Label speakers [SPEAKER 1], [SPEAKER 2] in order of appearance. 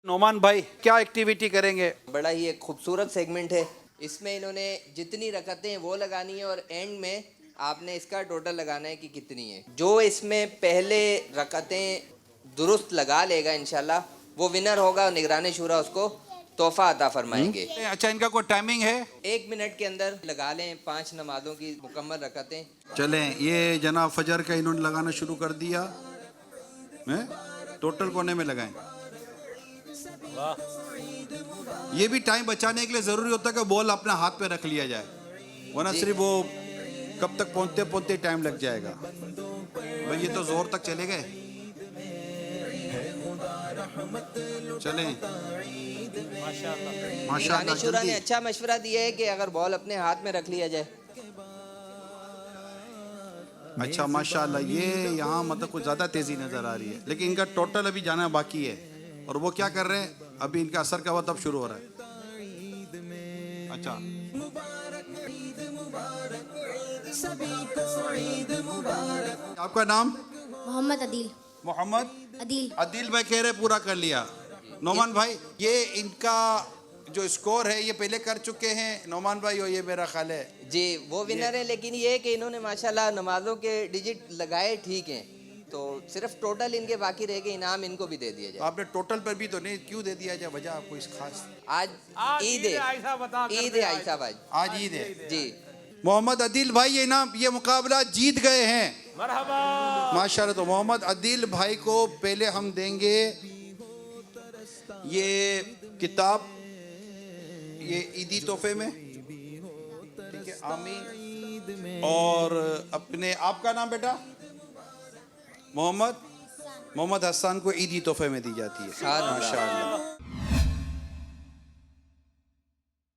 [SPEAKER 1] नोमान भाई क्या एक्टिविटी करेंगे?
[SPEAKER 2] बड़ा ही एक खूबसूरत सेगमेंट है। इसमें इन्होंने जितनी रकतें वो लगानी है और एंड में आपने इसका टोटल लगाना है कि कितनी है। जो इसमें पहले रकतें दुरुस्त लगा लेगा इंशाल्लाह वो विनर होगा और निगरानी शुरा उसको तोहफा अता फरमाएंगे।
[SPEAKER 1] अच्छा, इनका कोई टाइमिंग है?
[SPEAKER 2] 1 मिनट के अंदर लगा लें 5 नमाजों की मुकम्मल रकतें।
[SPEAKER 3] चलें, ये जनाब फजर का इन्होंने लगाना शुरू कर दिया है। टोटल कोने में लगाएं। ये भी टाइम बचाने के लिए जरूरी होता है कि बॉल अपने हाथ पे रख लिया जाए, वरना सिर्फ वो कब तक पहुंचते पहुंचते टाइम लग जाएगा। भाई ये तो जोर तक चले गए। चलें माशाल्लाह।
[SPEAKER 2] निगरानी शुरा ने
[SPEAKER 3] जल्दी
[SPEAKER 2] अच्छा मशवरा दिया है कि अगर बॉल अपने हाथ में रख लिया जाए।
[SPEAKER 3] अच्छा माशाल्लाह। ये यहाँ मतलब कुछ ज़्यादा तेज़ी नज़र आ रही है, लेकिन इनका टोटल अभी जाना बाकी है। और वो क्या कर रहे हैं, अभी इनका असर का वक्त अब शुरू हो रहा है। अच्छा, आपका नाम?
[SPEAKER 4] मोहम्मद अदील।
[SPEAKER 3] मोहम्मद
[SPEAKER 4] अदील।
[SPEAKER 3] अदिल भाई कह रहे पूरा कर लिया। नोमान भाई, ये इनका जो स्कोर है ये पहले कर चुके हैं नोमान भाई, और ये मेरा ख्याल है
[SPEAKER 2] जी वो विनर है। लेकिन ये है कि इन्होंने माशाल्लाह नमाजों के डिजिट लगाए ठीक हैं, तो सिर्फ टोटल इनके बाकी रह गए। इनाम इनको भी दे दिया जाए।
[SPEAKER 3] आपने टोटल पर भी तो नहीं, क्यों दे दिया जाए? वजह आपको इस खास?
[SPEAKER 2] आज ईद है, ईद है आयशा भाई,
[SPEAKER 3] आज ईद है
[SPEAKER 2] जी।
[SPEAKER 3] मोहम्मद अदिल भाई ये इनाम, ये मुकाबला जीत गए हैं माशाल्लाह। तो मोहम्मद अदिल भाई को पहले हम देंगे ये किताब, ये ईदी तोहफे में, ठीक है आमीन। और अपने, आपका नाम बेटा? मोहम्मद हसन को ईदी तोहफे में दी जाती है माशाल्लाह।